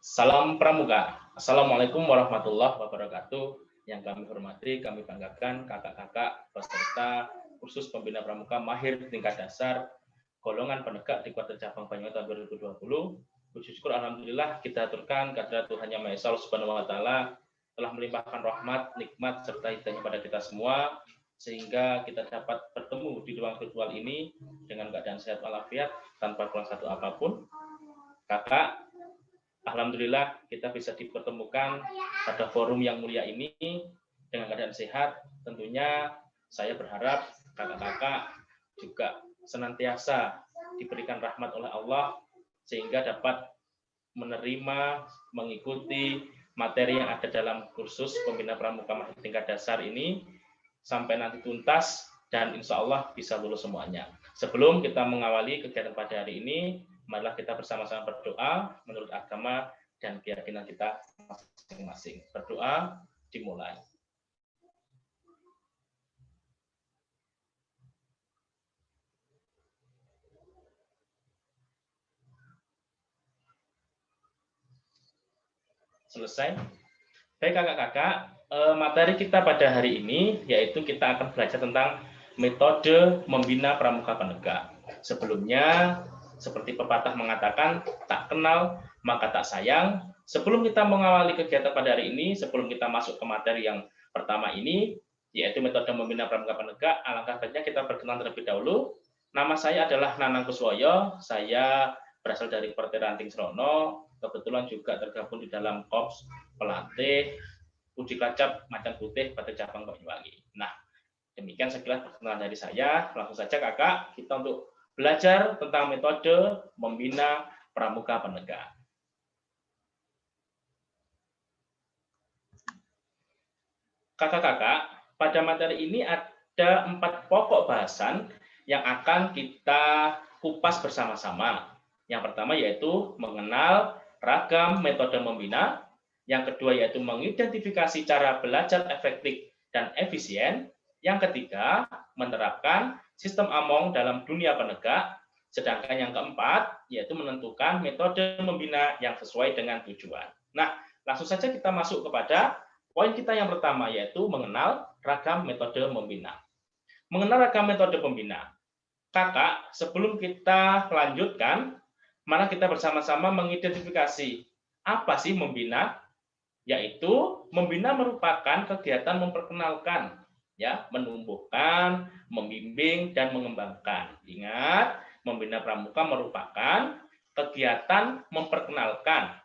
Salam Pramuka. Assalamualaikum warahmatullahi wabarakatuh. Yang kami hormati, kami banggakan kakak-kakak peserta kursus pembina pramuka mahir tingkat dasar golongan penegak di kuarter cabang Banyuwangi tahun 2020. Puji syukur alhamdulillah kita aturkan kehadirat Tuhan Yang Maha Esa Subhanahu wa taala telah melimpahkan rahmat, nikmat serta hidayahnya pada kita semua sehingga kita dapat bertemu di ruang virtual ini dengan keadaan sehat walafiat tanpa kurang satu apapun. Kakak, alhamdulillah kita bisa dipertemukan pada forum yang mulia ini dengan keadaan sehat. Tentunya saya berharap kakak-kakak juga senantiasa diberikan rahmat oleh Allah sehingga dapat menerima, mengikuti materi yang ada dalam kursus pembina pramuka mahir tingkat dasar ini sampai nanti tuntas dan insya Allah bisa lulus semuanya. Sebelum kita mengawali kegiatan pada hari ini, marilah kita bersama-sama berdoa menurut agama dan keyakinan kita masing-masing. Berdoa dimulai. Selesai. Baik kakak-kakak, materi kita pada hari ini yaitu kita akan belajar tentang metode membina pramuka penegak. Sebelumnya, seperti pepatah mengatakan, tak kenal maka tak sayang. Sebelum kita mengawali kegiatan pada hari ini, sebelum kita masuk ke materi yang pertama ini, yaitu metode membina pramuka penegak, alangkah baiknya kita berkenalan terlebih dahulu. Nama saya adalah Nanang Kuswoyo, saya berasal dari Partai Ranting Serono, kebetulan juga tergabung di dalam Korps pelatih uji kelacap macan putih pada cabang Banyuwangi. Nah, demikian sekilas perkenalan dari saya. Langsung saja kakak, kita untuk belajar tentang metode membina pramuka penegak. Kakak-kakak, pada materi ini ada 4 pokok bahasan yang akan kita kupas bersama-sama. Yang pertama yaitu mengenal ragam metode membina. Yang kedua yaitu mengidentifikasi cara belajar efektif dan efisien. Yang ketiga, menerapkan sistem AMONG dalam dunia penegak. Sedangkan yang keempat, yaitu menentukan metode membina yang sesuai dengan tujuan. Nah, langsung saja kita masuk kepada poin kita yang pertama, yaitu mengenal ragam metode membina. Mengenal ragam metode pembina. Kakak, sebelum kita lanjutkan, mari kita bersama-sama mengidentifikasi apa sih membina. Yaitu membina merupakan kegiatan memperkenalkan, ya, menumbuhkan, membimbing dan mengembangkan. Ingat, membina pramuka merupakan kegiatan memperkenalkan,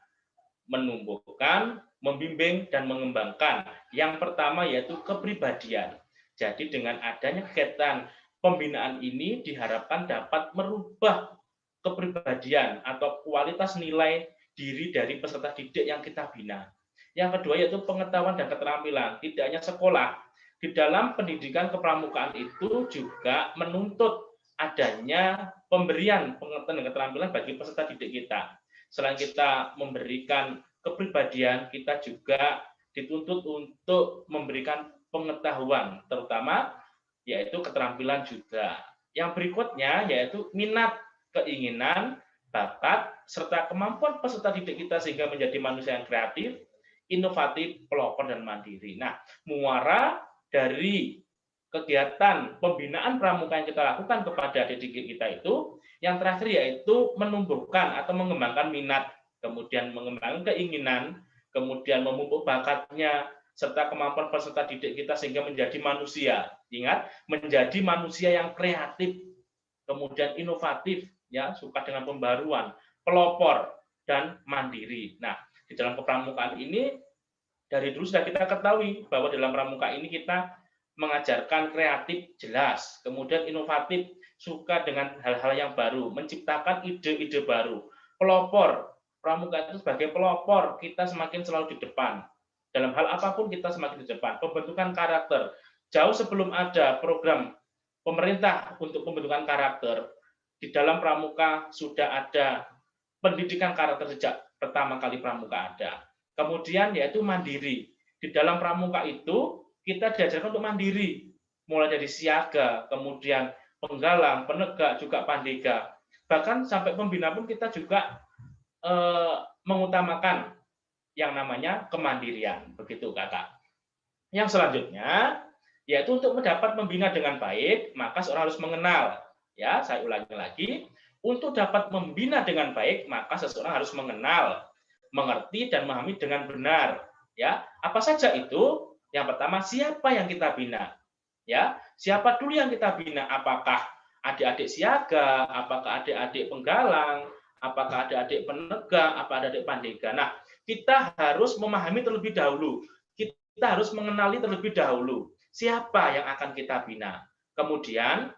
menumbuhkan, membimbing dan mengembangkan. Yang pertama yaitu kepribadian. Jadi dengan adanya kegiatan pembinaan ini diharapkan dapat merubah kepribadian atau kualitas nilai diri dari peserta didik yang kita bina. Yang kedua yaitu pengetahuan dan keterampilan. Tidak hanya sekolah, di dalam pendidikan kepramukaan itu juga menuntut adanya pemberian pengetahuan dan keterampilan bagi peserta didik kita. Selain kita memberikan kepribadian, kita juga dituntut untuk memberikan pengetahuan, terutama yaitu keterampilan juga. Yang berikutnya yaitu minat, keinginan, bakat, serta kemampuan peserta didik kita sehingga menjadi manusia yang kreatif, inovatif, pelopor, dan mandiri. Nah, muara dari kegiatan pembinaan pramuka yang kita lakukan kepada didik kita itu, yang terakhir yaitu menumbuhkan atau mengembangkan minat, kemudian mengembangkan keinginan, kemudian memupuk bakatnya, serta kemampuan peserta didik kita sehingga menjadi manusia. Ingat, menjadi manusia yang kreatif, kemudian inovatif, ya, suka dengan pembaruan, pelopor, dan mandiri. Nah, di dalam kepramukaan ini, dari dulu sudah kita ketahui bahwa dalam pramuka ini kita mengajarkan kreatif jelas, kemudian inovatif, suka dengan hal-hal yang baru, menciptakan ide-ide baru. Pelopor, pramuka itu sebagai pelopor, kita semakin selalu di depan. Dalam hal apapun kita semakin di depan. Pembentukan karakter, jauh sebelum ada program pemerintah untuk pembentukan karakter, di dalam pramuka sudah ada pendidikan karakter sejak pertama kali pramuka ada. Kemudian yaitu mandiri. Di dalam pramuka itu kita diajarkan untuk mandiri, mulai dari siaga, kemudian penggalang, penegak, juga pandega. Bahkan sampai pembina pun kita juga mengutamakan yang namanya kemandirian, begitu Kakak. Yang selanjutnya yaitu untuk mendapat membina dengan baik, maka seorang harus mengenal. Ya, saya ulangi lagi, untuk dapat membina dengan baik, maka seseorang harus mengenal, mengerti dan memahami dengan benar. Ya, apa saja itu? Yang pertama, siapa yang kita bina? Ya, siapa dulu yang kita bina? Apakah adik-adik siaga, apakah adik-adik penggalang, apakah adik-adik penegak, apa adik-adik pandega. Nah, kita harus memahami terlebih dahulu. Kita harus mengenali terlebih dahulu siapa yang akan kita bina. Kemudian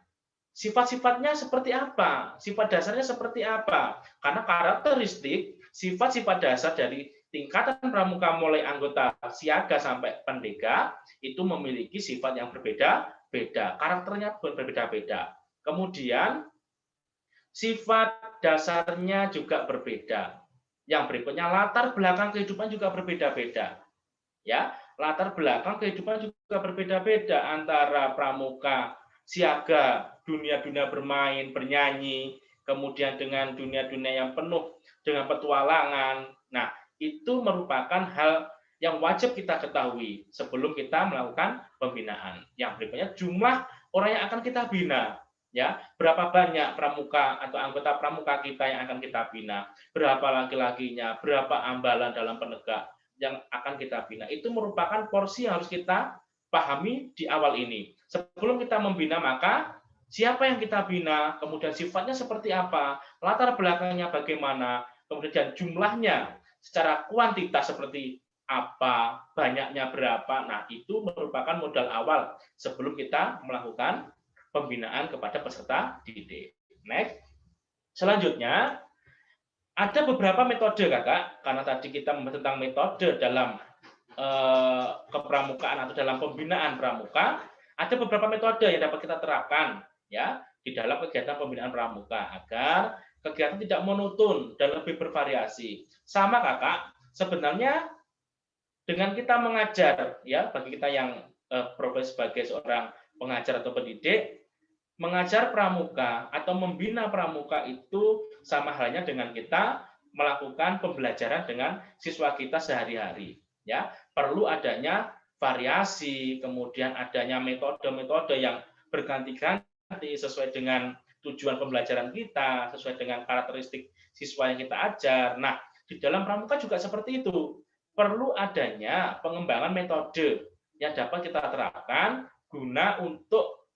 sifat-sifatnya seperti apa? Sifat dasarnya seperti apa? Karena karakteristik sifat-sifat dasar dari tingkatan pramuka mulai anggota siaga sampai pendega itu memiliki sifat yang berbeda-beda, karakternya berbeda-beda. Kemudian sifat dasarnya juga berbeda. Yang berikutnya latar belakang kehidupan juga berbeda-beda. Ya, latar belakang kehidupan juga berbeda-beda antara pramuka siaga, dunia-dunia bermain, bernyanyi, kemudian dengan dunia-dunia yang penuh dengan petualangan. Nah, itu merupakan hal yang wajib kita ketahui sebelum kita melakukan pembinaan. Yang berikutnya jumlah orang yang akan kita bina. Ya, berapa banyak pramuka atau anggota pramuka kita yang akan kita bina, berapa laki-lakinya, berapa ambalan dalam penegak yang akan kita bina. Itu merupakan porsi yang harus kita pahami di awal ini. Sebelum kita membina, maka siapa yang kita bina, kemudian sifatnya seperti apa, latar belakangnya bagaimana, kemudian jumlahnya secara kuantitas seperti apa, banyaknya berapa. Nah, itu merupakan modal awal sebelum kita melakukan pembinaan kepada peserta didik. Next. Selanjutnya, ada beberapa metode, Kakak, karena tadi kita membahas tentang metode dalam kepramukaan atau dalam pembinaan pramuka, ada beberapa metode yang dapat kita terapkan ya di dalam kegiatan pembinaan pramuka agar kegiatan tidak monoton dan lebih bervariasi. Sama, Kakak, sebenarnya dengan kita mengajar ya bagi kita yang profesi sebagai seorang pengajar atau pendidik, mengajar pramuka atau membina pramuka itu sama halnya dengan kita melakukan pembelajaran dengan siswa kita sehari-hari. Ya, perlu adanya variasi, kemudian adanya metode-metode yang berganti-ganti sesuai dengan tujuan pembelajaran kita, sesuai dengan karakteristik siswa yang kita ajar. Nah, di dalam pramuka juga seperti itu. Perlu adanya pengembangan metode yang dapat kita terapkan guna untuk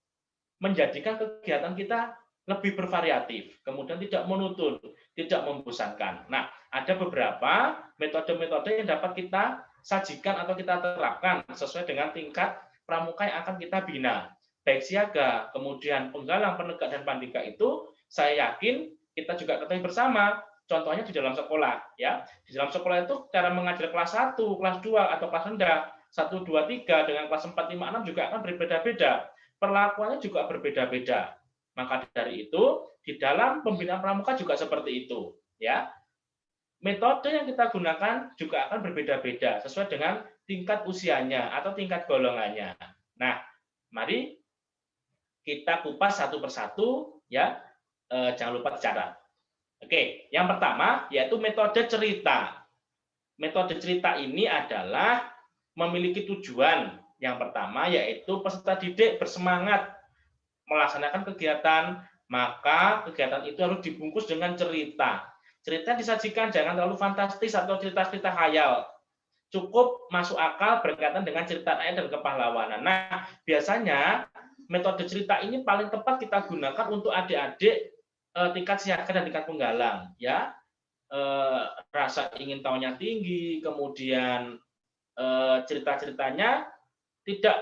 menjadikan kegiatan kita lebih bervariatif, kemudian tidak monoton, tidak membosankan. Nah, ada beberapa metode-metode yang dapat kita sajikan atau kita terapkan sesuai dengan tingkat pramuka yang akan kita bina. Baik siaga, kemudian penggalang, penegak, dan pandika itu saya yakin kita juga ketahui bersama. Contohnya di dalam sekolah, ya. Di dalam sekolah itu cara mengajar kelas 1, kelas 2, atau kelas rendah, 1, 2, 3, dengan kelas 4, 5, 6 juga akan berbeda-beda. Perlakuannya juga berbeda-beda. Maka dari itu, di dalam pembinaan pramuka juga seperti itu, ya. Metode yang kita gunakan juga akan berbeda-beda sesuai dengan tingkat usianya atau tingkat golongannya. Nah, mari kita kupas satu persatu, ya. Jangan lupa dicatat. Oke, yang pertama yaitu metode cerita. Metode cerita ini adalah memiliki tujuan. Yang pertama yaitu peserta didik bersemangat melaksanakan kegiatan, maka kegiatan itu harus dibungkus dengan cerita. Cerita disajikan jangan terlalu fantastis atau cerita-cerita khayal. Cukup masuk akal berkaitan dengan cerita rakyat dan kepahlawanan. Nah, biasanya metode cerita ini paling tepat kita gunakan untuk adik-adik tingkat siaga dan tingkat penggalang, ya. Rasa ingin tahunya tinggi, kemudian cerita-ceritanya tidak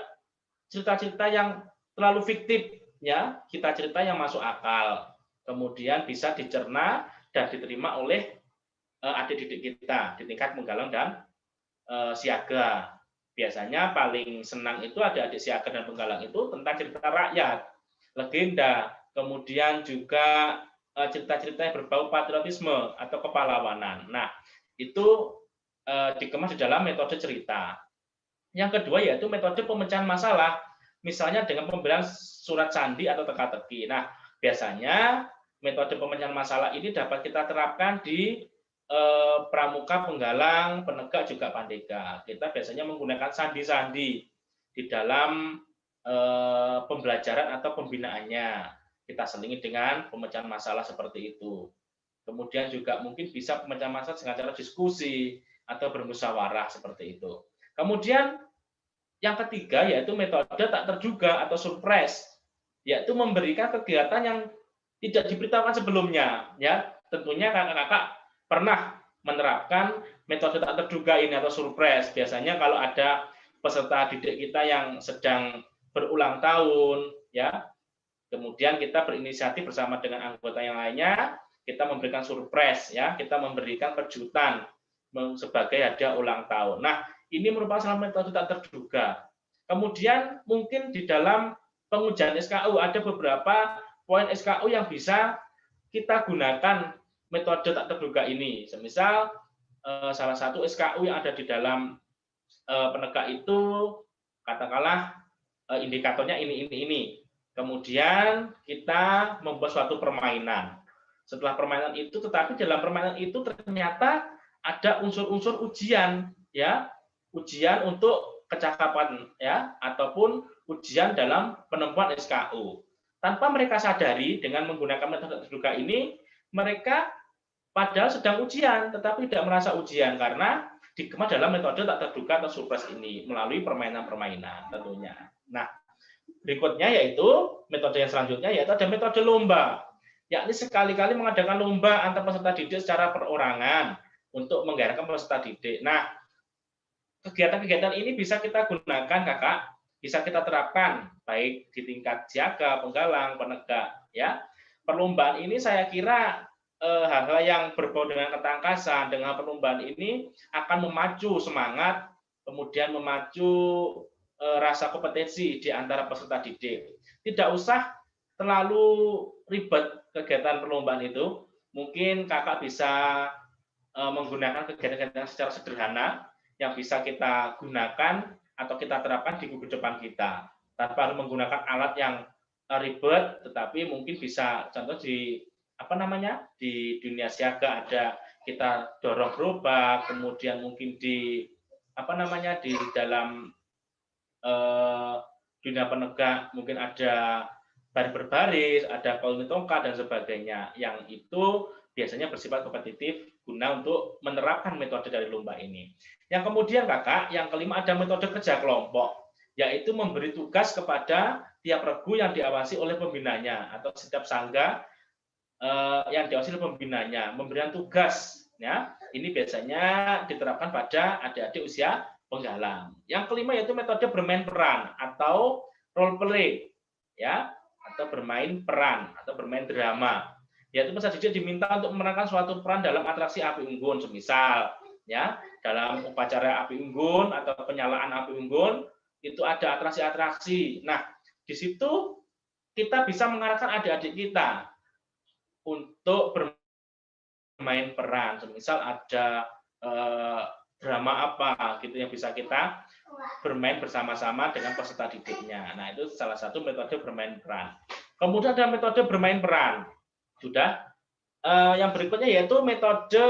cerita-cerita yang terlalu fiktif, ya. Kita cerita yang masuk akal, kemudian bisa dicerna dan diterima oleh adik didik kita di tingkat penggalang dan siaga. Biasanya paling senang itu adik-adik siaga dan penggalang itu tentang cerita rakyat, legenda, kemudian juga cerita-cerita yang berbau patriotisme atau kepahlawanan. Nah, itu dikemas di dalam metode cerita. Yang kedua yaitu metode pemecahan masalah, misalnya dengan pembelian surat candi atau teka-teki. Nah, biasanya metode pemecahan masalah ini dapat kita terapkan di pramuka, penggalang, penegak juga pandega. Kita biasanya menggunakan sandi-sandi di dalam pembelajaran atau pembinaannya. Kita selingi dengan pemecahan masalah seperti itu. Kemudian juga mungkin bisa pemecahan masalah dengan cara diskusi atau bermusyawarah seperti itu. Kemudian yang ketiga yaitu metode tak terduga atau surprise, yaitu memberikan kegiatan yang tidak diberitahukan sebelumnya. Ya, tentunya kakak-kakak pernah menerapkan metode tak terduga ini atau surprise. Biasanya kalau ada peserta didik kita yang sedang berulang tahun, ya, kemudian kita berinisiatif bersama dengan anggota yang lainnya, kita memberikan surprise, ya, kita memberikan kejutan sebagai hadiah ulang tahun. Nah, ini merupakan salah metode tak terduga. Kemudian mungkin di dalam pengujian SKU ada beberapa poin SKU yang bisa kita gunakan metode tak terduga ini. Semisal salah satu SKU yang ada di dalam penegak itu katakanlah indikatornya ini. Kemudian kita membuat suatu permainan. Setelah permainan itu, tetapi dalam permainan itu ternyata ada unsur-unsur ujian, ya, ujian untuk kecakapan, ya, ataupun ujian dalam penemuan SKU. Tanpa mereka sadari dengan menggunakan metode terduga ini, mereka padahal sedang ujian, tetapi tidak merasa ujian karena dikemas dalam metode tak terduga atau surprise ini melalui permainan-permainan tentunya. Nah, berikutnya yaitu metode yang selanjutnya yaitu ada metode lomba, yakni sekali-kali mengadakan lomba antar peserta didik secara perorangan untuk menggairahkan peserta didik. Nah, kegiatan-kegiatan ini bisa kita gunakan, kakak, bisa kita terapkan baik di tingkat siaga, penggalang, penegak. Ya, perlombaan ini saya kira hal-hal yang berbau dengan ketangkasan, dengan perlombaan ini akan memacu semangat, kemudian memacu rasa kompetensi di antara peserta didik. Tidak usah terlalu ribet kegiatan perlombaan itu. Mungkin kakak bisa menggunakan kegiatan-kegiatan secara sederhana yang bisa kita gunakan atau kita terapkan di minggu depan kita tanpa harus menggunakan alat yang ribet, tetapi mungkin bisa contoh di di dunia siaga ada kita dorong gerobak, kemudian mungkin di di dalam dunia penegak mungkin ada baris berbaris, ada koloni tongkat dan sebagainya yang itu biasanya bersifat kompetitif guna untuk menerapkan metode dari lomba ini. Yang kemudian kakak, yang kelima ada metode kerja kelompok, yaitu memberi tugas kepada tiap regu yang diawasi oleh pembinanya atau setiap sangga yang diawasi oleh pembinanya, memberikan tugas. Ya, ini biasanya diterapkan pada adik-adik usia penggalang. Yang kelima yaitu metode bermain peran atau role play, ya, atau bermain peran atau bermain drama. Yaitu peserta didik diminta untuk memerankan suatu peran dalam atraksi api unggun, semisal ya dalam upacara api unggun atau penyalaan api unggun itu ada atraksi-atraksi. Nah, di situ kita bisa mengarahkan adik-adik kita untuk bermain peran, semisal ada drama apa gitu yang bisa kita bermain bersama-sama dengan peserta didiknya. Nah, itu salah satu metode bermain peran. Kemudian ada metode bermain peran. Sudah. Yang berikutnya yaitu metode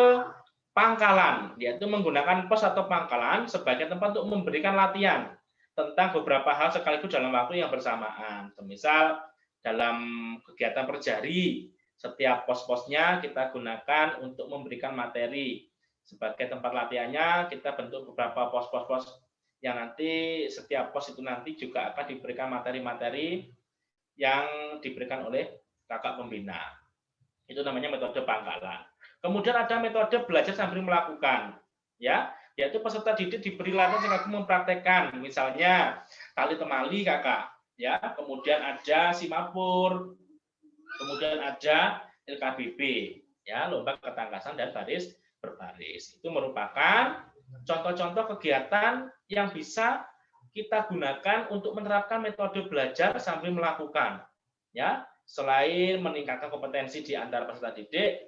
pangkalan, yaitu menggunakan pos atau pangkalan sebagai tempat untuk memberikan latihan tentang beberapa hal sekaligus dalam waktu yang bersamaan. Misal dalam kegiatan perjari, setiap pos-posnya kita gunakan untuk memberikan materi. Sebagai tempat latihannya, kita bentuk beberapa pos-pos yang nanti setiap pos itu nanti juga akan diberikan materi-materi yang diberikan oleh kakak pembina. Itu namanya metode pangkalan. Kemudian ada metode belajar sambil melakukan, ya, yaitu peserta didik diberi latihan sekaligus mempraktekkan, misalnya tali temali kakak, ya, kemudian ada simapur, kemudian ada LKBB, ya, lomba ketangkasan dan baris berbaris. Itu merupakan contoh-contoh kegiatan yang bisa kita gunakan untuk menerapkan metode belajar sambil melakukan, ya. Selain meningkatkan kompetensi di antara peserta didik,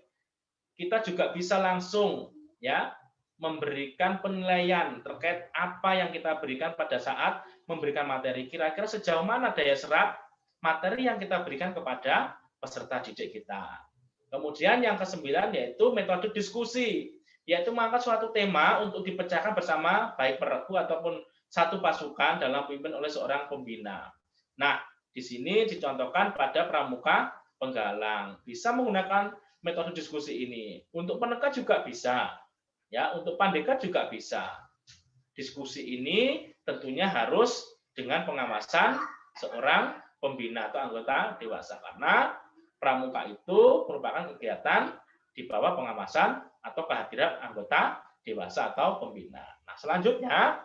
kita juga bisa langsung ya memberikan penilaian terkait apa yang kita berikan pada saat memberikan materi. Kira-kira sejauh mana daya serap materi yang kita berikan kepada peserta didik kita. Kemudian yang ke-9 yaitu metode diskusi, yaitu mengangkat suatu tema untuk dipecahkan bersama baik peregu ataupun satu pasukan dalam pimpin oleh seorang pembina. Nah, di sini dicontohkan pada pramuka penggalang. Bisa menggunakan metode diskusi ini. Untuk penekat juga bisa. Ya, untuk pandekat juga bisa. Diskusi ini tentunya harus dengan pengawasan seorang pembina atau anggota dewasa, karena pramuka itu merupakan kegiatan di bawah pengawasan atau kehadiran anggota dewasa atau pembina. Nah, selanjutnya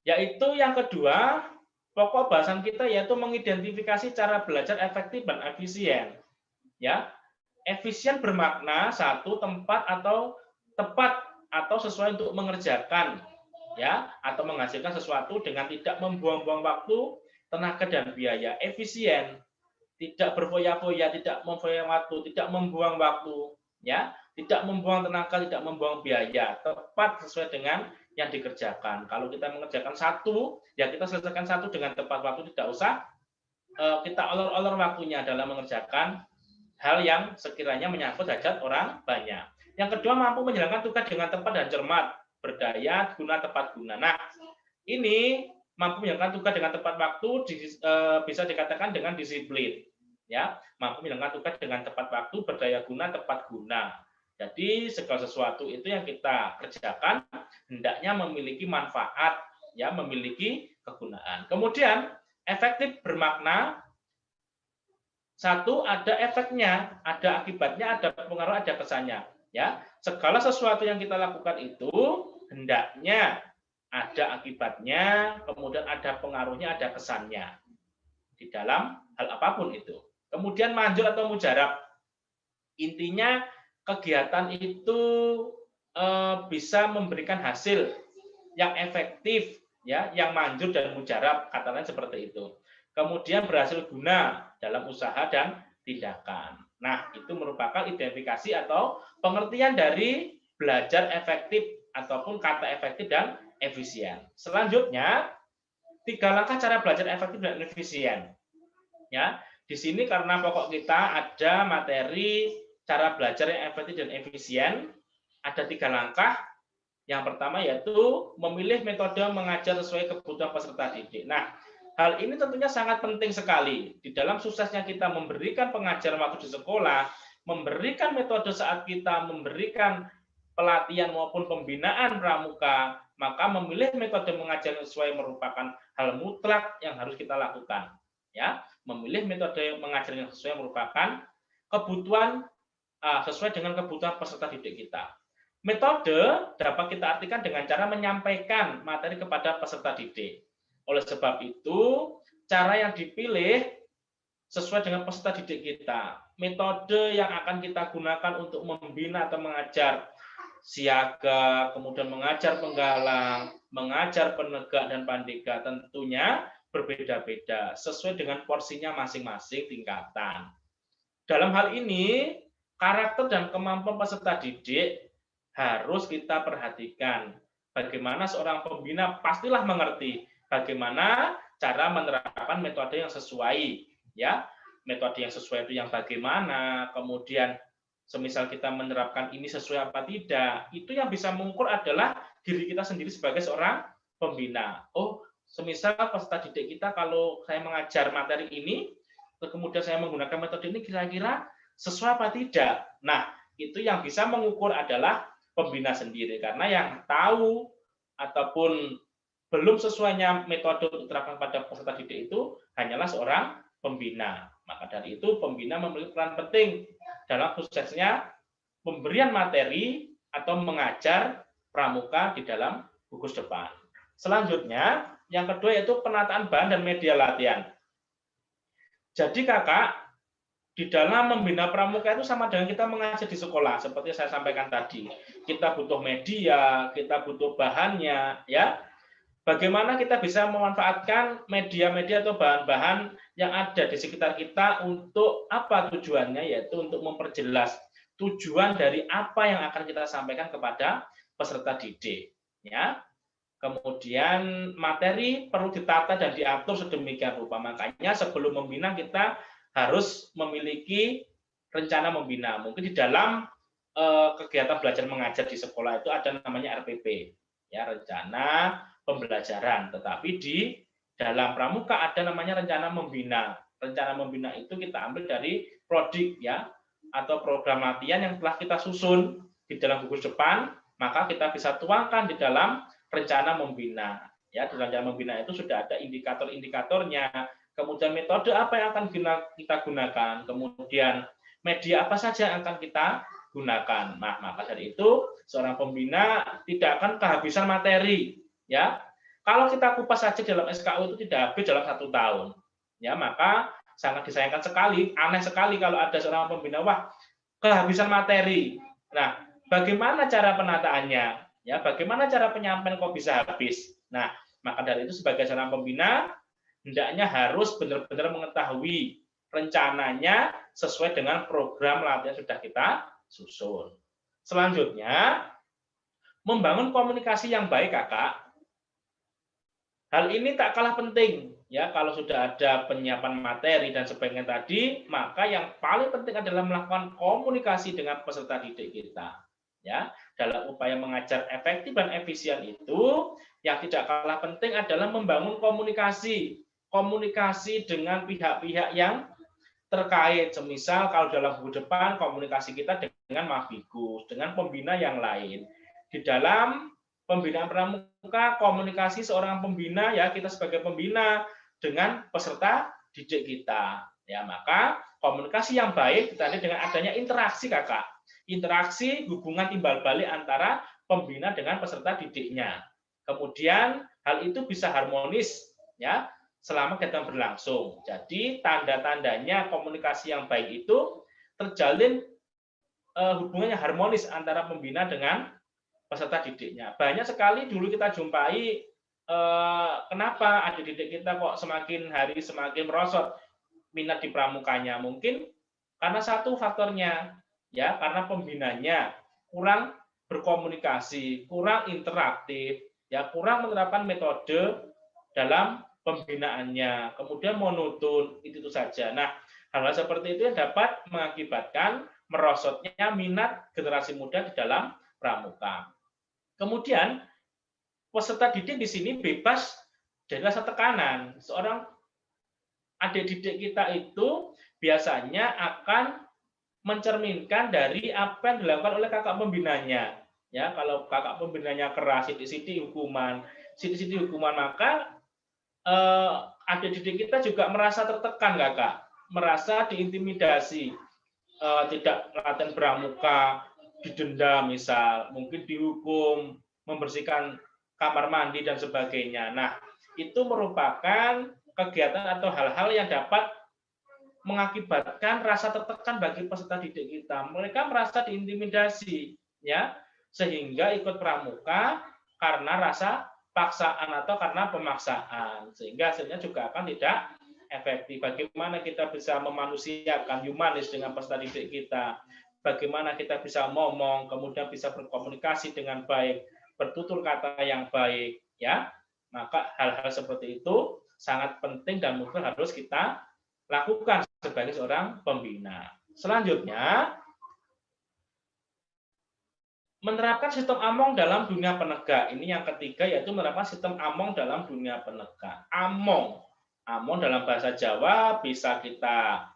yaitu yang kedua, pokok bahasan kita yaitu mengidentifikasi cara belajar efektif dan efisien. Ya, efisien bermakna satu tempat atau tepat atau sesuai untuk mengerjakan, ya, atau menghasilkan sesuatu dengan tidak membuang-buang waktu, tenaga dan biaya. Efisien, tidak berfoya-foya, tidak memfoya waktu, tidak membuang waktu, ya, tidak membuang tenaga, tidak membuang biaya, tepat sesuai dengan yang dikerjakan. Kalau kita mengerjakan satu, ya kita selesaikan satu dengan tepat waktu, tidak usah kita olor-olor waktunya dalam mengerjakan hal yang sekiranya menyangkut hajat orang banyak. Yang kedua, mampu menjalankan tugas dengan tepat dan cermat, berdaya guna tepat guna. Nah, ini mampu menjalankan tugas dengan tepat waktu bisa dikatakan dengan disiplin, ya, mampu menjalankan tugas dengan tepat waktu, berdaya guna tepat guna. Jadi segala sesuatu itu yang kita kerjakan hendaknya memiliki manfaat, ya, memiliki kegunaan. Kemudian efektif bermakna satu, ada efeknya, ada akibatnya, ada pengaruh, ada kesannya, ya. Segala sesuatu yang kita lakukan itu hendaknya ada akibatnya, kemudian ada pengaruhnya, ada kesannya di dalam hal apapun itu. Kemudian manjur atau mujarab, intinya kegiatan itu bisa memberikan hasil yang efektif, ya, yang manjur dan mujarab, kata lain seperti itu. Kemudian berhasil guna dalam usaha dan tindakan. Nah, itu merupakan identifikasi atau pengertian dari belajar efektif ataupun kata efektif dan efisien. Selanjutnya, 3 langkah cara belajar efektif dan efisien. Ya, di sini karena pokok kita ada materi cara belajar yang efektif dan efisien, ada 3 langkah. Yang pertama yaitu memilih metode mengajar sesuai kebutuhan peserta didik. Nah, hal ini tentunya sangat penting sekali. Di dalam suksesnya kita memberikan pengajaran waktu di sekolah, memberikan metode saat kita memberikan pelatihan maupun pembinaan pramuka, maka memilih metode mengajar sesuai merupakan hal mutlak yang harus kita lakukan. Ya, memilih metode mengajar yang sesuai merupakan kebutuhan sesuai dengan kebutuhan peserta didik kita. Metode dapat kita artikan dengan cara menyampaikan materi kepada peserta didik. Oleh sebab itu, cara yang dipilih sesuai dengan peserta didik kita. Metode yang akan kita gunakan untuk membina atau mengajar siaga, kemudian mengajar penggalang, mengajar penegak dan pandega tentunya berbeda-beda sesuai dengan porsinya masing-masing tingkatan. Dalam hal ini, karakter dan kemampuan peserta didik harus kita perhatikan. Bagaimana seorang pembina pastilah mengerti bagaimana cara menerapkan metode yang sesuai, ya. Metode yang sesuai itu yang bagaimana, kemudian semisal kita menerapkan ini sesuai apa tidak, itu yang bisa mengukur adalah diri kita sendiri sebagai seorang pembina. Oh, semisal peserta didik kita kalau saya mengajar materi ini, kemudian saya menggunakan metode ini kira-kira sesuai apa tidak. Nah, itu yang bisa mengukur adalah pembina sendiri, karena yang tahu ataupun belum sesuainya metode untuk diterapkan pada peserta didik itu hanyalah seorang pembina. Maka dari itu pembina memiliki peran penting dalam suksesnya pemberian materi atau mengajar pramuka di dalam gugus depan. Selanjutnya, yang kedua yaitu penataan bahan dan media latihan. Jadi kakak, di dalam membina pramuka itu sama dengan kita mengajar di sekolah, seperti saya sampaikan tadi. Kita butuh media, kita butuh bahannya, ya. Bagaimana kita bisa memanfaatkan media-media atau bahan-bahan yang ada di sekitar kita untuk apa tujuannya, yaitu untuk memperjelas tujuan dari apa yang akan kita sampaikan kepada peserta didik, ya. Kemudian materi perlu ditata dan diatur sedemikian rupa. Makanya sebelum membina kita harus memiliki rencana membina. Mungkin di dalam kegiatan belajar mengajar di sekolah itu ada namanya RPP, ya, rencana pembelajaran. Tetapi di dalam pramuka ada namanya rencana membina. Rencana membina itu kita ambil dari prodik, ya, atau program latihan yang telah kita susun di dalam gugus depan, maka kita bisa tuangkan di dalam rencana membina. Ya, di rencana membina itu sudah ada indikator-indikatornya, kemudian metode apa yang akan kita gunakan, kemudian media apa saja yang akan kita gunakan. Nah, maka dari itu seorang pembina tidak akan kehabisan materi, ya. Kalau kita kupas saja dalam SKU itu tidak habis dalam 1 tahun, ya, maka sangat disayangkan sekali, aneh sekali kalau ada seorang pembina wah kehabisan materi. Nah, bagaimana cara penataannya? Ya, bagaimana cara penyampaian kok bisa habis? Nah, maka dari itu sebagai seorang pembina hendaknya harus benar-benar mengetahui rencananya sesuai dengan program latihan sudah kita susun. Selanjutnya, membangun komunikasi yang baik, Kakak. Hal ini tak kalah penting, ya. Kalau sudah ada penyiapan materi dan sebagainya tadi, maka yang paling penting adalah melakukan komunikasi dengan peserta didik kita, ya. Dalam upaya mengajar efektif dan efisien itu, yang tidak kalah penting adalah membangun komunikasi dengan pihak-pihak yang terkait. Semisal kalau dalam buku depan komunikasi kita dengan Mahfigus, dengan pembina yang lain. Di dalam pembinaan pramuka, komunikasi seorang pembina, ya, kita sebagai pembina dengan peserta didik kita, ya. Maka komunikasi yang baik tadi dengan adanya interaksi, Kakak, interaksi hubungan timbal balik antara pembina dengan peserta didiknya. Kemudian hal itu bisa harmonis, ya, selama kegiatan berlangsung. Jadi tanda-tandanya komunikasi yang baik itu terjalin hubungannya harmonis antara pembina dengan peserta didiknya. Banyak sekali dulu kita jumpai kenapa adik didik kita kok semakin hari semakin merosot minat di pramukanya. Mungkin karena satu faktornya, ya, karena pembinanya kurang berkomunikasi, kurang interaktif, ya, kurang menerapkan metode dalam pembinaannya, kemudian monoton, itu saja. Nah, hal-hal seperti itu yang dapat mengakibatkan merosotnya minat generasi muda di dalam pramuka. Kemudian peserta didik di sini bebas dari rasa tekanan. Seorang adik didik kita itu biasanya akan mencerminkan dari apa yang dilakukan oleh kakak pembinanya. Ya, kalau kakak pembinanya keras, sidik-sidik hukuman, maka adik didik kita juga merasa tertekan, Kakak, merasa diintimidasi, tidak latihan pramuka, didenda misal, mungkin dihukum, membersihkan kamar mandi dan sebagainya. Nah, itu merupakan kegiatan atau hal-hal yang dapat mengakibatkan rasa tertekan bagi peserta didik kita. Mereka merasa diintimidasi, ya, sehingga ikut pramuka karena rasa paksaan atau karena pemaksaan, sehingga hasilnya juga akan tidak efektif. Bagaimana kita bisa memanusiakan, humanis dengan peserta didik kita, bagaimana kita bisa ngomong, kemudian bisa berkomunikasi dengan baik, bertutur kata yang baik, ya. Maka hal-hal seperti itu sangat penting dan mungkin harus kita lakukan sebagai seorang pembina. Selanjutnya, menerapkan sistem AMONG dalam dunia penegak. Ini yang ketiga, yaitu menerapkan sistem AMONG dalam dunia penegak. AMONG dalam bahasa Jawa bisa kita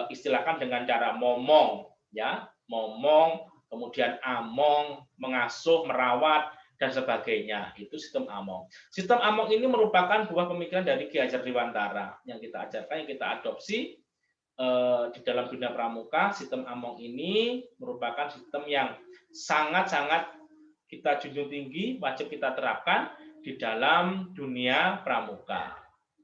istilahkan dengan cara momong, ya, momong, kemudian AMONG, mengasuh, merawat, dan sebagainya. Itu sistem AMONG. Sistem AMONG ini merupakan buah pemikiran dari Ki Hajar Dewantara yang kita ajarkan, yang kita adopsi di dalam dunia pramuka. Sistem AMONG ini merupakan sistem yang sangat-sangat kita junjung tinggi, wajib kita terapkan di dalam dunia pramuka.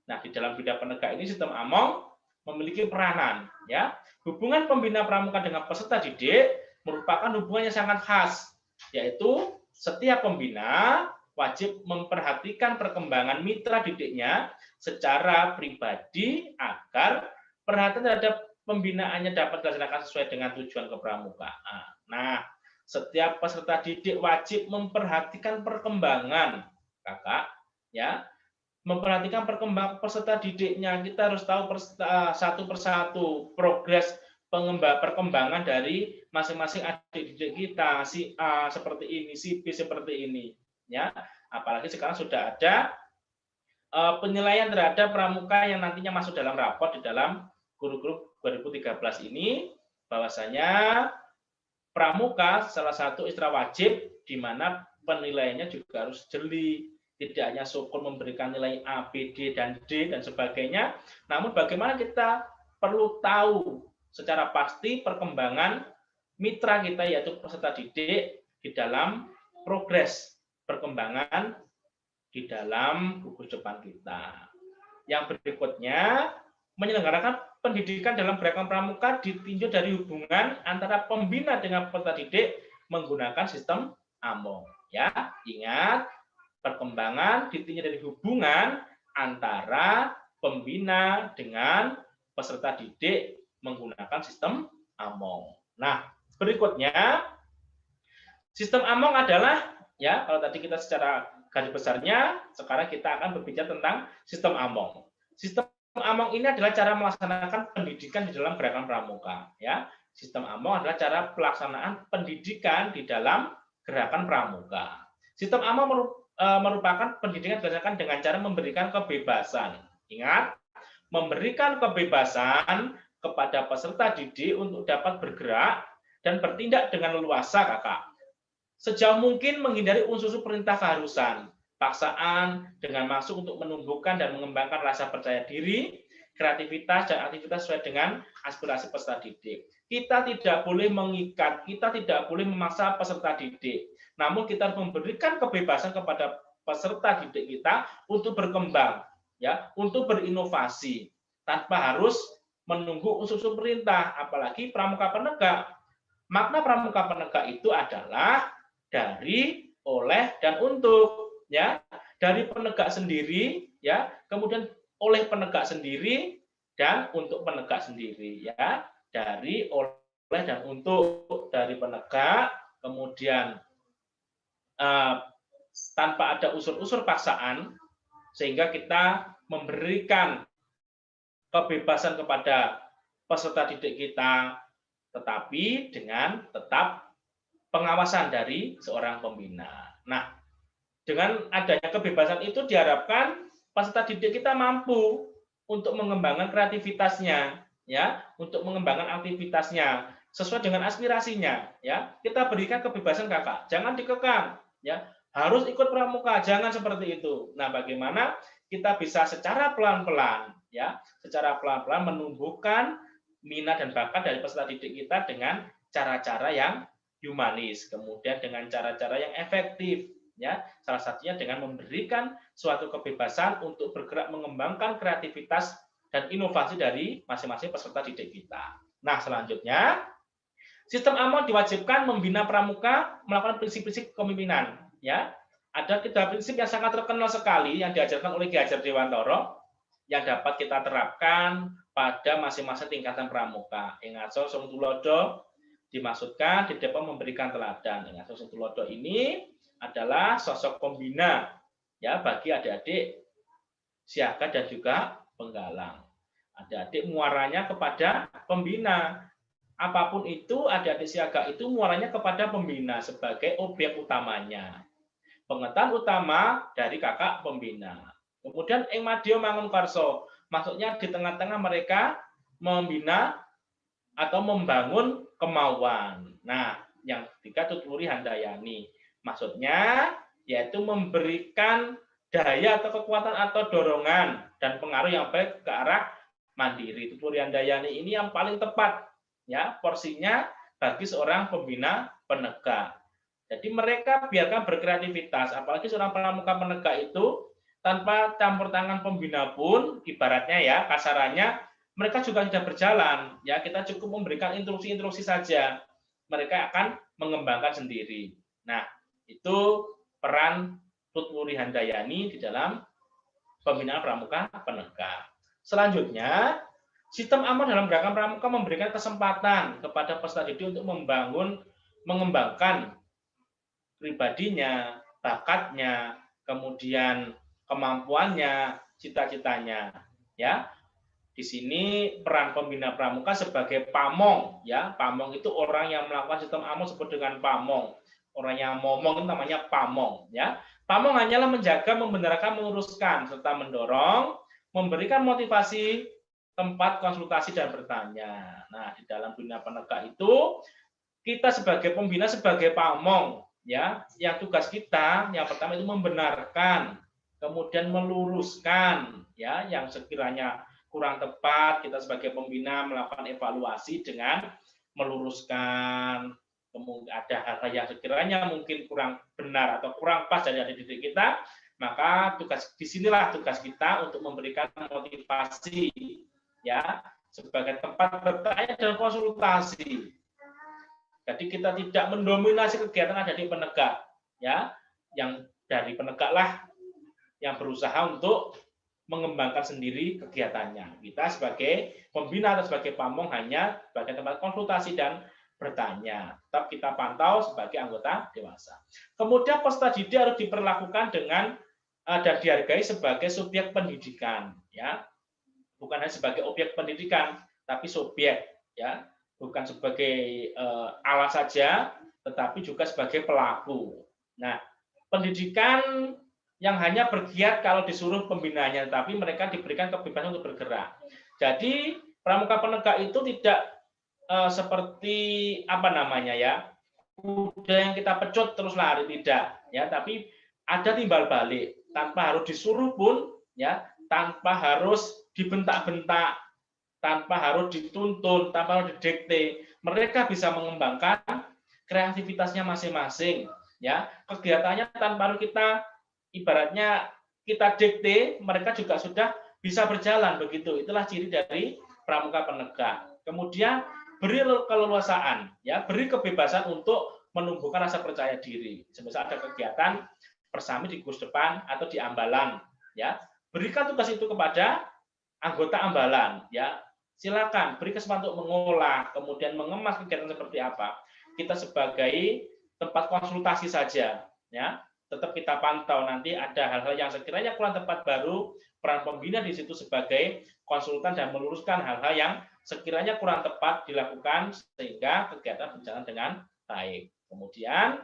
Nah, di dalam dunia penegak ini sistem AMONG memiliki peranan, ya. Hubungan pembina pramuka dengan peserta didik merupakan hubungan yang sangat khas, yaitu setiap pembina wajib memperhatikan perkembangan mitra didiknya secara pribadi agar perhatian terhadap pembinaannya dapat dilaksanakan sesuai dengan tujuan kepramukaan. Nah, setiap peserta didik wajib memperhatikan perkembangan, Kakak, ya. Memperhatikan perkembangan peserta didiknya. Kita harus tahu satu persatu progres perkembangan dari masing-masing adik didik kita, si A seperti ini, si B seperti ini, ya. Apalagi sekarang sudah ada penilaian terhadap pramuka yang nantinya masuk dalam raport di dalam kurikulum 2013 ini, bahwasanya pramuka salah satu istra wajib di mana penilaiannya juga harus jeli, tidak hanya syukur memberikan nilai A, B, D, dan D dan sebagainya, namun bagaimana kita perlu tahu secara pasti perkembangan mitra kita yaitu peserta didik di dalam progres perkembangan di dalam gugus depan kita. Yang berikutnya, menyelenggarakan pendidikan dalam beragam pramuka ditinjau dari hubungan antara pembina dengan peserta didik menggunakan sistem AMONG. Ya, ingat perkembangan ditinjau dari hubungan antara pembina dengan peserta didik menggunakan sistem AMONG. Nah, berikutnya sistem AMONG adalah, ya, kalau tadi kita secara garis besarnya, sekarang kita akan berbicara tentang sistem AMONG. Sistem AMONG ini adalah cara melaksanakan pendidikan di dalam gerakan pramuka, ya. Sistem AMONG adalah cara pelaksanaan pendidikan di dalam gerakan pramuka. Sistem AMONG merupakan pendidikan berdasarkan dengan cara memberikan kebebasan. Ingat, memberikan kebebasan kepada peserta didik untuk dapat bergerak dan bertindak dengan leluasa, Kakak. Sejauh mungkin menghindari unsur-unsur perintah keharusan, paksaan dengan maksud untuk menumbuhkan dan mengembangkan rasa percaya diri, kreativitas, dan aktivitas sesuai dengan aspirasi peserta didik. Kita tidak boleh mengikat, kita tidak boleh memaksa peserta didik. Namun kita harus memberikan kebebasan kepada peserta didik kita untuk berkembang, ya, untuk berinovasi tanpa harus menunggu unsur-unsur perintah, apalagi pramuka penegak. Makna pramuka penegak itu adalah dari, oleh, dan untuk, ya, dari penegak sendiri, ya, kemudian oleh penegak sendiri dan untuk penegak sendiri, ya, dari, oleh, dan untuk, dari penegak, kemudian tanpa ada unsur-unsur paksaan, sehingga kita memberikan kebebasan kepada peserta didik kita, tetapi dengan tetap pengawasan dari seorang pembina. Nah, dengan adanya kebebasan itu diharapkan peserta didik kita mampu untuk mengembangkan kreativitasnya, ya, untuk mengembangkan aktivitasnya sesuai dengan aspirasinya, ya. Kita berikan kebebasan, Kakak, jangan dikekang, ya. Harus ikut pramuka, jangan seperti itu. Nah, bagaimana kita bisa secara pelan-pelan, ya, secara pelan-pelan menumbuhkan minat dan bakat dari peserta didik kita dengan cara-cara yang humanis, kemudian dengan cara-cara yang efektif, ya. Salah satunya dengan memberikan suatu kebebasan untuk bergerak mengembangkan kreativitas dan inovasi dari masing-masing peserta didik kita. Nah, selanjutnya sistem AMONG diwajibkan membina pramuka melakukan prinsip-prinsip kepemimpinan, ya. Ada 3 prinsip yang sangat terkenal sekali yang diajarkan oleh Ki Hajar Dewantara yang dapat kita terapkan pada masing-masing tingkatan pramuka. Ingat, sung tulodo dimaksudkan di depan memberikan teladan. Ingat, sung tulodo ini adalah sosok pembina, ya, bagi adik-adik siaga dan juga penggalang. Adik-adik muaranya kepada pembina. Apapun itu, adik-adik siaga itu muaranya kepada pembina sebagai objek utamanya. Pengetahuan utama dari kakak pembina. Kemudian ing madya mangun karso, maksudnya di tengah-tengah mereka membina atau membangun kemauan. Nah, yang ketiga tuturi handayani, maksudnya yaitu memberikan daya atau kekuatan atau dorongan dan pengaruh yang baik ke arah mandiri. Tuturi handayani ini yang paling tepat, ya, porsinya bagi seorang pembina penegak. Jadi mereka biarkan berkreativitas, apalagi seorang pramuka penegak itu tanpa campur tangan pembina pun, ibaratnya, ya, kasarannya mereka juga sudah berjalan, ya, kita cukup memberikan instruksi-instruksi saja, mereka akan mengembangkan sendiri. Nah, itu peran Tutwuri Handayani di dalam pembinaan pramuka penegak. Selanjutnya, sistem AMONG dalam gerakan pramuka memberikan kesempatan kepada peserta didik untuk mengembangkan pribadinya, bakatnya, kemudian kemampuannya, cita-citanya, ya. Di sini peran pembina pramuka sebagai pamong, ya. Pamong itu orang yang melakukan sistem among disebut dengan pamong. Orang yang ngomong itu namanya pamong, ya. Pamong hanyalah menjaga, membenarkan, meluruskan serta mendorong, memberikan motivasi, tempat konsultasi dan bertanya. Nah, di dalam dunia penegak itu kita sebagai pembina, sebagai pamong, ya, yang tugas kita yang pertama itu membenarkan, kemudian meluruskan, ya, yang sekiranya kurang tepat, kita sebagai pembina melakukan evaluasi dengan meluruskan. Kemudian ada hal-hal yang sekiranya mungkin kurang benar atau kurang pas dari didik kita, maka disinilah tugas kita untuk memberikan motivasi, ya, sebagai tempat bertanya dan konsultasi. Jadi kita tidak mendominasi kegiatan ada di penegak, ya, yang dari penegaklah yang berusaha untuk mengembangkan sendiri kegiatannya. Kita sebagai pembina atau sebagai pamong hanya sebagai tempat konsultasi dan bertanya. Tetap kita pantau sebagai anggota dewasa. Kemudian peserta didik harus diperlakukan dengan dan dihargai sebagai subjek pendidikan, ya. Bukan hanya sebagai objek pendidikan, tapi subjek, ya. Bukan sebagai alat saja, tetapi juga sebagai pelaku. Nah, pendidikan yang hanya bergiat kalau disuruh pembinanya, tapi mereka diberikan kebebasan untuk bergerak. Jadi pramuka penegak itu tidak seperti apa namanya, ya, kuda yang kita pecut terus lari, tidak, ya, tapi ada timbal balik, tanpa harus disuruh pun, ya, tanpa harus dibentak-bentak, tanpa harus dituntun, tanpa harus didikte, mereka bisa mengembangkan kreativitasnya masing-masing, ya, kegiatannya tanpa harus kita ibaratnya kita dikte, mereka juga sudah bisa berjalan begitu. Itulah ciri dari pramuka penegak. Kemudian beri keleluasaan, ya, beri kebebasan untuk menumbuhkan rasa percaya diri. Semisal ada kegiatan bersami di kurs depan atau di ambalan, ya, berikan tugas itu kepada anggota ambalan, ya. Silakan beri kesempatan untuk mengolah, kemudian mengemas kegiatan seperti apa. Kita sebagai tempat konsultasi saja, ya. Tetap kita pantau, nanti ada hal-hal yang sekiranya kurang tepat, baru peran pembina di situ sebagai konsultan dan meluruskan hal-hal yang sekiranya kurang tepat dilakukan sehingga kegiatan berjalan dengan baik. Kemudian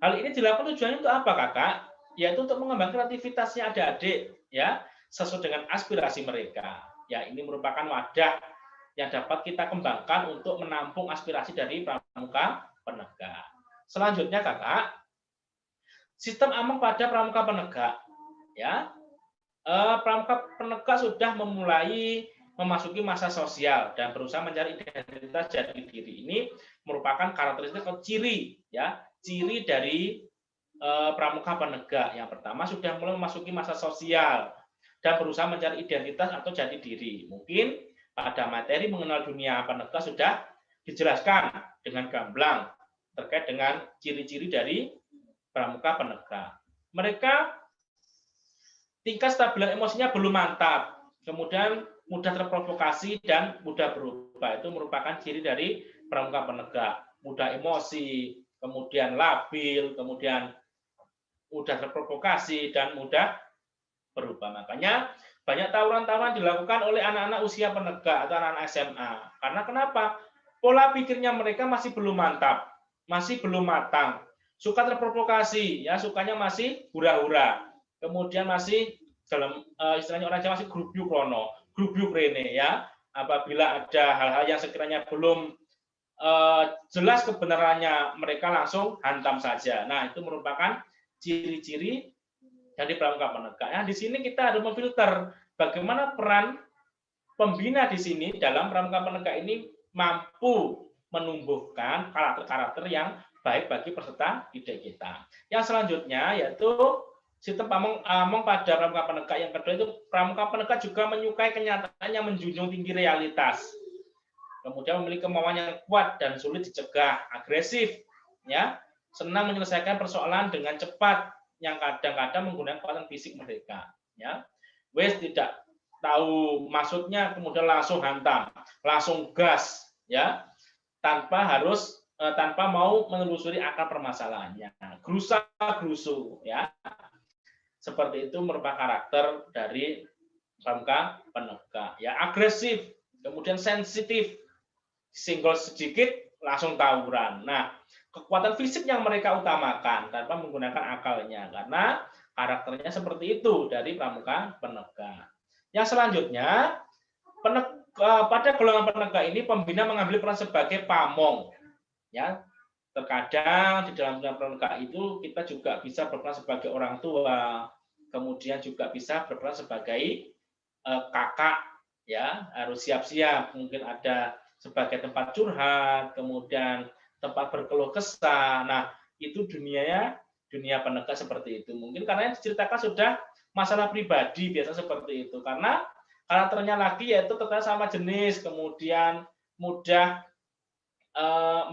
hal ini dilakukan tujuannya untuk apa, Kakak? Yaitu untuk mengembangkan kreativitasnya adik-adik, ya, sesuai dengan aspirasi mereka. Ya, ini merupakan wadah yang dapat kita kembangkan untuk menampung aspirasi dari pramuka penegak. Selanjutnya, Kakak, sistem among pada pramuka penegak, ya. Pramuka penegak sudah memulai memasuki masa sosial dan berusaha mencari identitas jati diri. Ini merupakan karakteristik atau ciri, ya, ciri dari pramuka penegak. Yang pertama, sudah mulai memasuki masa sosial dan berusaha mencari identitas atau jati diri. Mungkin pada materi mengenal dunia penegak sudah dijelaskan dengan gamblang terkait dengan ciri-ciri dari pramuka penegak. Mereka tingkat stabilan emosinya belum mantap, kemudian mudah terprovokasi dan mudah berubah. Itu merupakan ciri dari pramuka penegak. Mudah emosi, kemudian labil, kemudian mudah terprovokasi dan mudah berubah. Makanya banyak tawuran-tawuran dilakukan oleh anak-anak usia penegak atau anak-anak SMA. Karena kenapa? Pola pikirnya mereka masih belum mantap, masih belum matang. Suka terprovokasi, ya, sukanya masih hura-hura. Kemudian masih dalam istilahnya orang Jawa masih grubyuk rono, grubyuk rene, ya. Apabila ada hal-hal yang sekiranya belum jelas kebenarannya, mereka langsung hantam saja. Nah, itu merupakan ciri-ciri dari pramuka penegak. Nah, di sini kita harus memfilter bagaimana peran pembina di sini dalam pramuka penegak ini mampu menumbuhkan karakter-karakter yang baik bagi peserta didik kita. Yang selanjutnya yaitu sistem among pada pramuka penegak. Yang kedua itu pramuka penegak juga menyukai kenyataan yang menjunjung tinggi realitas. Kemudian memiliki kemauan yang kuat dan sulit dicegah, agresif, ya, senang menyelesaikan persoalan dengan cepat, yang kadang-kadang menggunakan kekuatan fisik mereka, ya. Wes tidak tahu maksudnya, kemudian langsung hantam, langsung gas, ya, tanpa mau menelusuri akar permasalahannya, gerusa-gerusu, ya. Seperti itu merupakan karakter dari pramuka penegak. Ya, agresif, kemudian sensitif, singgol sedikit langsung tawuran. Nah, kekuatan fisik yang mereka utamakan tanpa menggunakan akalnya, karena karakternya seperti itu dari pramuka penegak. Yang selanjutnya, pada golongan penegak ini pembina mengambil peran sebagai pamong. Ya, terkadang di dalam dunia penegak itu kita juga bisa berperan sebagai orang tua, kemudian juga bisa berperan sebagai kakak, ya, harus siap-siap, mungkin ada sebagai tempat curhat, kemudian tempat berkeluh kesah. Nah, itu dunia penegak seperti itu. Mungkin karena yang diceritakan sudah masalah pribadi, biasa seperti itu. Karena karakternya lagi yaitu terkait sama jenis, kemudian mudah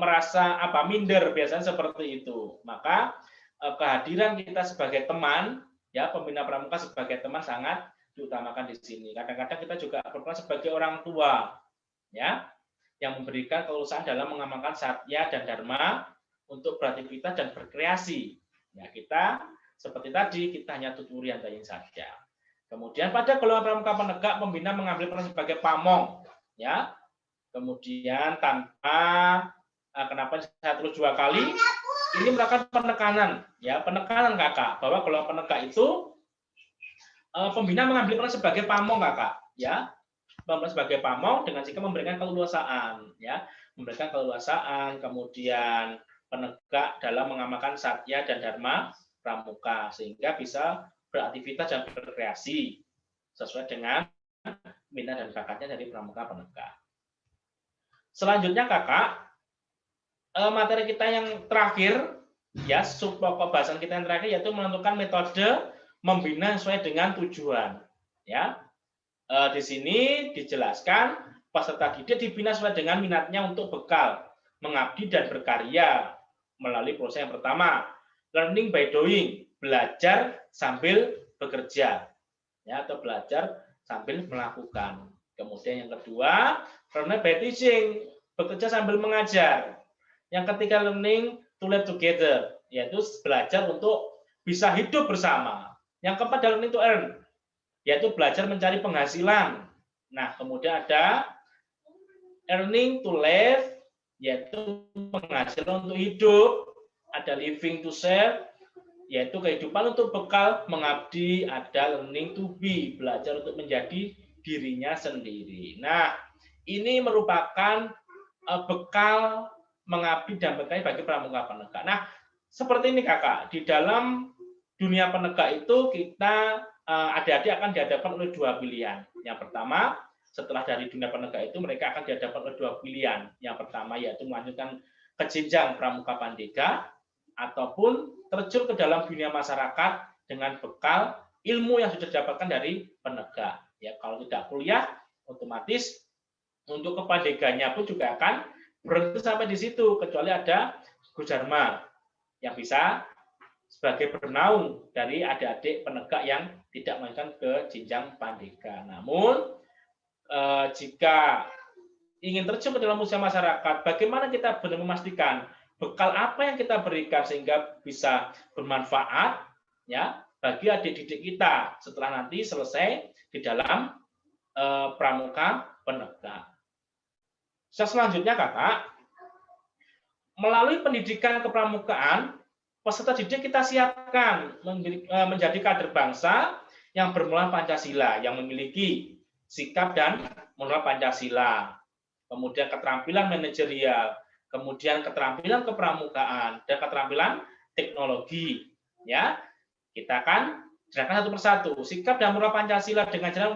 merasa minder, biasanya seperti itu. Maka kehadiran kita sebagai teman, ya, pembina pramuka sebagai teman sangat diutamakan di sini. Kadang-kadang kita juga berperan sebagai orang tua, ya, yang memberikan kelulusan dalam mengamalkan satya dan dharma untuk beraktivitas dan berkreasi. Ya, kita seperti tadi kita hanya tuturi antayin saja. Kemudian pada golongan pramuka penegak, pembina mengambil peran sebagai pamong, ya. Kemudian tanpa kenapa saya terus 2 kali, ini merupakan penekanan, ya, penekanan kakak, bahwa golongan penegak itu pembina mengambil peran sebagai pamong kakak, ya, sebagai pamong dengan sikap memberikan keleluasaan, ya, memberikan keleluasaan, kemudian penegak dalam mengamalkan satya dan dharma pramuka sehingga bisa beraktivitas dan berkreasi sesuai dengan minat dan bakatnya dari pramuka penegak. Selanjutnya kakak, materi kita yang terakhir, ya, sub pokok bahasan kita yang terakhir yaitu menentukan metode membina sesuai dengan tujuan, ya. Di sini dijelaskan peserta didik dibina sesuai dengan minatnya untuk bekal mengabdi dan berkarya melalui proses yang pertama, learning by doing, belajar sambil bekerja, ya, atau belajar sambil melakukan. Kemudian yang kedua, learning by teaching, bekerja sambil mengajar. Yang ketiga, learning to live together, yaitu belajar untuk bisa hidup bersama. Yang keempat, learning to earn, yaitu belajar mencari penghasilan. Nah, kemudian ada earning to live, yaitu penghasilan untuk hidup. Ada living to serve, yaitu kehidupan untuk bekal mengabdi. Ada learning to be, belajar untuk menjadi dirinya sendiri. Nah, ini merupakan bekal mengabdi dan berkarya bagi pramuka penegak. Nah, seperti ini kakak, di dalam dunia penegak itu kita adik-adik akan dihadapkan oleh 2 pilihan. Yang pertama, setelah dari dunia penegak itu mereka akan dihadapkan oleh 2 pilihan. Yang pertama yaitu melanjutkan ke jenjang pramuka pandega ataupun terjun ke dalam dunia masyarakat dengan bekal ilmu yang sudah didapatkan dari penegak. Ya, kalau tidak kuliah, otomatis untuk kepandeganya pun juga akan berhenti sampai di situ, kecuali ada Gus Dharma yang bisa sebagai bernaung dari adik-adik penegak yang tidak melanjutkan ke jenjang pandega. Namun jika ingin terjun ke dalam usaha masyarakat, bagaimana kita benar memastikan bekal apa yang kita berikan sehingga bisa bermanfaat, ya, bagi adik didik kita setelah nanti selesai di dalam pramuka penegak. Selanjutnya kakak, melalui pendidikan kepramukaan, peserta didik kita siapkan menjadi kader bangsa yang bermoral Pancasila, yang memiliki sikap dan moral Pancasila, kemudian keterampilan manajerial, kemudian keterampilan kepramukaan, dan keterampilan teknologi. Ya, kita akan jelaskan satu persatu. Sikap dan moral Pancasila dengan cara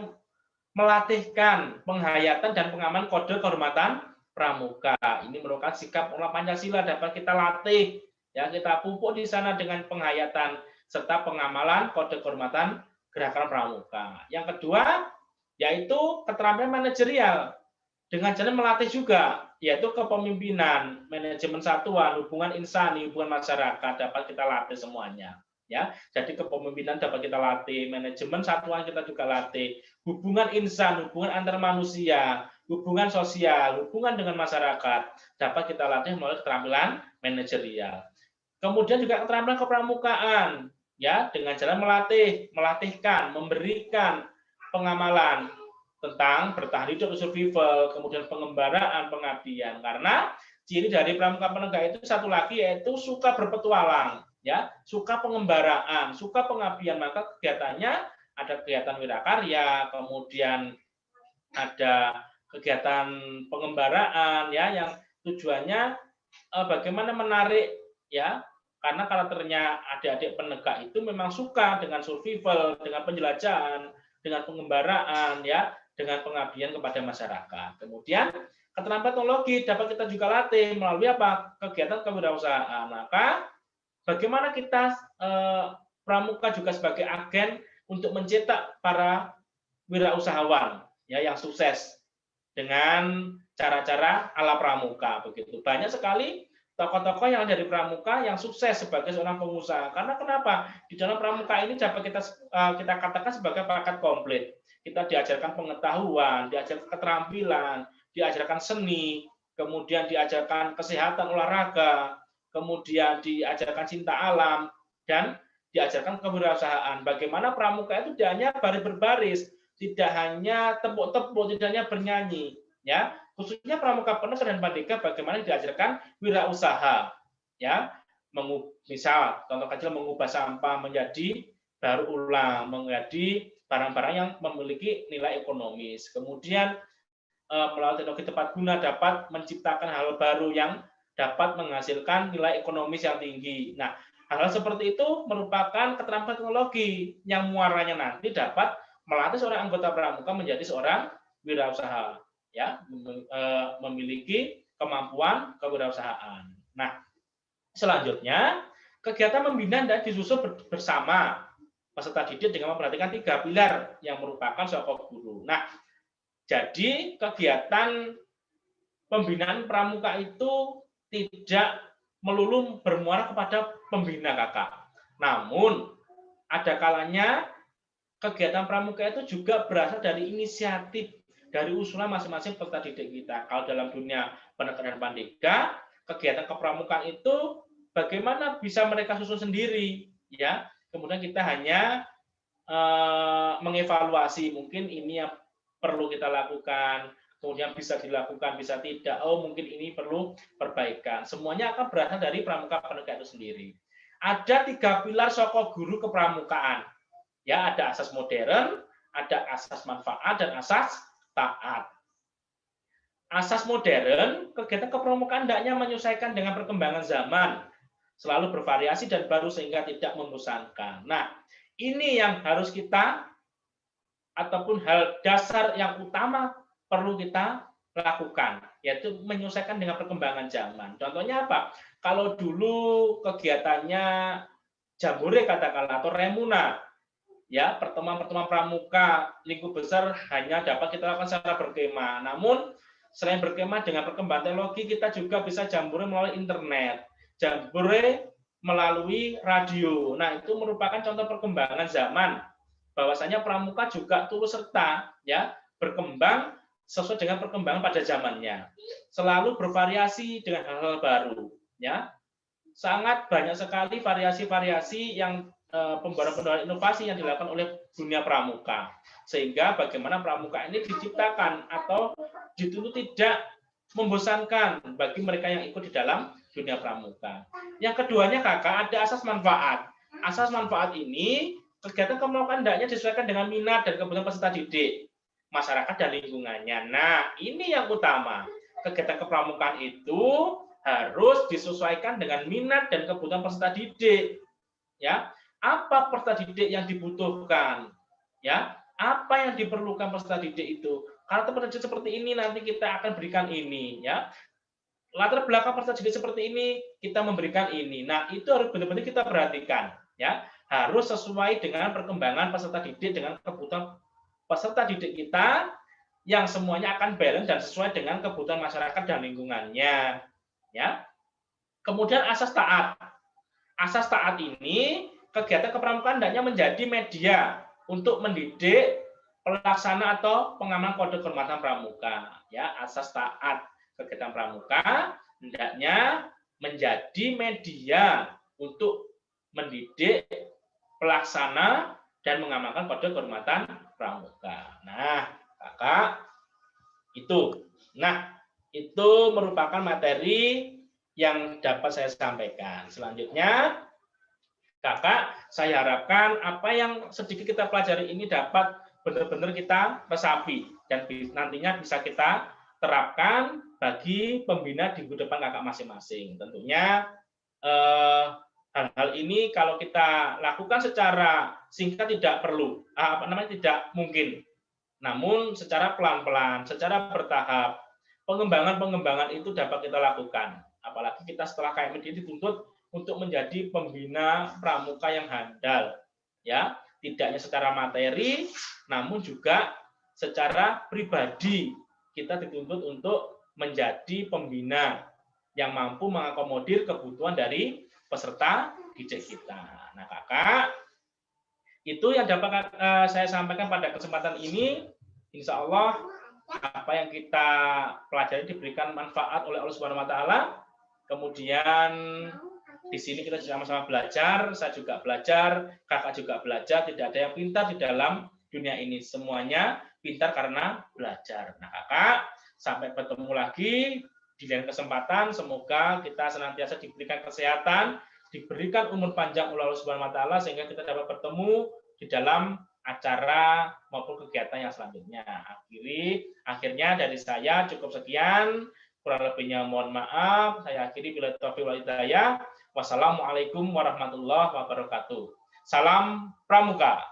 melatihkan penghayatan dan pengaman kode kehormatan pramuka. Ini merupakan sikap moral Pancasila dapat kita latih, ya, kita pupuk di sana dengan penghayatan serta pengamalan kode kehormatan gerakan pramuka. Yang kedua yaitu keterampilan manajerial dengan cara melatih juga, yaitu kepemimpinan, manajemen satuan, hubungan insani, hubungan masyarakat dapat kita latih semuanya. Ya, jadi kepemimpinan dapat kita latih, manajemen satuan kita juga latih, hubungan insan, hubungan antar manusia, hubungan sosial, hubungan dengan masyarakat dapat kita latih melalui keterampilan manajerial. Kemudian juga keterampilan kepramukaan, ya, dengan cara melatih, melatihkan, memberikan pengamalan tentang bertahan hidup, survival, kemudian pengembaraan, pengabdian. Karena ciri dari pramuka penegak itu satu lagi yaitu suka berpetualang, ya, suka pengembaraan, suka pengabdian. Maka kegiatannya ada kegiatan wirakarya, kemudian ada kegiatan pengembaraan, ya, yang tujuannya bagaimana menarik, ya, karena karakternya adik-adik penegak itu memang suka dengan survival, dengan penjelajahan, dengan pengembaraan, ya, dengan pengabdian kepada masyarakat. Kemudian keterampilan teknologi dapat kita juga latih melalui apa? Kegiatan kewirausahaan. Maka bagaimana kita pramuka juga sebagai agen untuk mencetak para wirausahawan, ya, yang sukses dengan cara-cara ala pramuka begitu. Banyak sekali tokoh-tokoh yang dari pramuka yang sukses sebagai seorang pengusaha. Karena kenapa? Di dalam pramuka ini dapat kita katakan sebagai paket komplit. Kita diajarkan pengetahuan, diajarkan keterampilan, diajarkan seni, kemudian diajarkan kesehatan olahraga, kemudian diajarkan cinta alam, dan diajarkan kewirausahaan. Bagaimana pramuka itu tidak hanya baris berbaris, tidak hanya tepuk-tepuk, tidak hanya bernyanyi, ya. Khususnya pramuka penegak dan pandega bagaimana diajarkan wirausaha, ya. Misal contoh kecil mengubah sampah menjadi daur ulang, menjadi barang-barang yang memiliki nilai ekonomis. Kemudian melalui teknologi tepat guna dapat menciptakan hal baru yang dapat menghasilkan nilai ekonomis yang tinggi. Nah, hal-hal seperti itu merupakan keterampilan teknologi yang muaranya nanti dapat melatih seorang anggota pramuka menjadi seorang wirausaha, ya, memiliki kemampuan kewirausahaan. Nah, selanjutnya kegiatan membina dan disusun bersama peserta didik dengan memperhatikan 3 pilar yang merupakan sokok guru. Nah, jadi kegiatan pembinaan pramuka itu tidak melulu bermuara kepada pembina kakak. Namun ada kalanya kegiatan pramuka itu juga berasal dari inisiatif, dari usulan masing-masing peserta didik kita. Kalau dalam dunia penegak dan pandega, kegiatan kepramukaan itu bagaimana bisa mereka susun sendiri, ya. Kemudian kita hanya mengevaluasi, mungkin ini yang perlu kita lakukan, kemudian bisa dilakukan, bisa tidak. Oh, mungkin ini perlu perbaikan. Semuanya akan berasal dari pramuka penegak itu sendiri. Ada 3 pilar sokok guru kepramukaan. Ya, ada asas modern, ada asas manfaat, dan asas taat. Asas modern, kegiatan kepramukaan hendaknya menyesuaikan dengan perkembangan zaman, selalu bervariasi dan baru sehingga tidak membosankan. Nah, ini yang harus kita, ataupun hal dasar yang utama perlu kita lakukan, yaitu menyesuaikan dengan perkembangan zaman. Contohnya apa? Kalau dulu kegiatannya jambore katakanlah, atau remuna, ya, pertemuan-pertemuan pramuka lingkup besar hanya dapat kita lakukan secara berkemah. Namun selain berkemah, dengan perkembangan teknologi kita juga bisa jambore melalui internet, jambore melalui radio. Nah, itu merupakan contoh perkembangan zaman. Bahwasanya pramuka juga turut serta, ya, berkembang sesuai dengan perkembangan pada zamannya. Selalu bervariasi dengan hal-hal baru, ya. Sangat banyak sekali variasi-variasi yang pembaruan inovasi yang dilakukan oleh dunia pramuka, sehingga bagaimana pramuka ini diciptakan atau dituntut tidak membosankan bagi mereka yang ikut di dalam dunia pramuka. Yang keduanya kakak, ada asas manfaat. Asas manfaat ini kegiatan kepramukaan hendaknya disesuaikan dengan minat dan kebutuhan peserta didik, masyarakat dan lingkungannya. Nah, ini yang utama. Kegiatan kepramukaan itu harus disesuaikan dengan minat dan kebutuhan peserta didik. Ya, apa peserta didik yang dibutuhkan? Ya, apa yang diperlukan peserta didik itu? Kalau peserta didik seperti ini, nanti kita akan berikan ini. Ya, latar belakang peserta didik seperti ini, kita memberikan ini. Nah, itu harus benar-benar kita perhatikan. Ya, harus sesuai dengan perkembangan peserta didik dengan kebutuhan peserta didik kita, yang semuanya akan balance dan sesuai dengan kebutuhan masyarakat dan lingkungannya. Ya. Kemudian asas taat. Asas taat ini kegiatan kepramukaan hendaknya menjadi media untuk mendidik pelaksana atau pengamal kode kehormatan pramuka. Ya, asas taat kegiatan pramuka hendaknya menjadi media untuk mendidik pelaksana dan mengamalkan kode kehormatan pramuka. Nah, Kakak itu. Nah, itu merupakan materi yang dapat saya sampaikan. Selanjutnya, Kakak, saya harapkan apa yang sedikit kita pelajari ini dapat benar-benar kita resapi dan nantinya bisa kita terapkan bagi pembina di depan Kakak masing-masing. Tentunya hal-hal ini kalau kita lakukan secara singkat tidak perlu, tidak mungkin. Namun secara pelan-pelan, secara bertahap, pengembangan itu dapat kita lakukan. Apalagi kita setelah KMD dituntut untuk menjadi pembina pramuka yang handal, ya, tidak hanya secara materi, namun juga secara pribadi kita dituntut untuk menjadi pembina yang mampu mengakomodir kebutuhan dari peserta didik kita. Nah, Kakak, itu yang dapat saya sampaikan pada kesempatan ini. Insya Allah apa yang kita pelajari diberikan manfaat oleh Allah Subhanahu Wa Taala. Kemudian di sini kita sama-sama belajar, saya juga belajar, kakak juga belajar. Tidak ada yang pintar di dalam dunia ini, semuanya pintar karena belajar. Nah, kakak, sampai bertemu lagi di lain kesempatan. Semoga kita senantiasa diberikan kesehatan, diberikan umur panjang oleh Allah Subhanahu Wa Taala sehingga kita dapat bertemu di dalam acara maupun kegiatan yang selanjutnya. Akhirnya dari saya cukup sekian, kurang lebihnya mohon maaf. Saya akhiri bila taufiq wal hidayah. Wassalamualaikum warahmatullahi wabarakatuh. Salam Pramuka.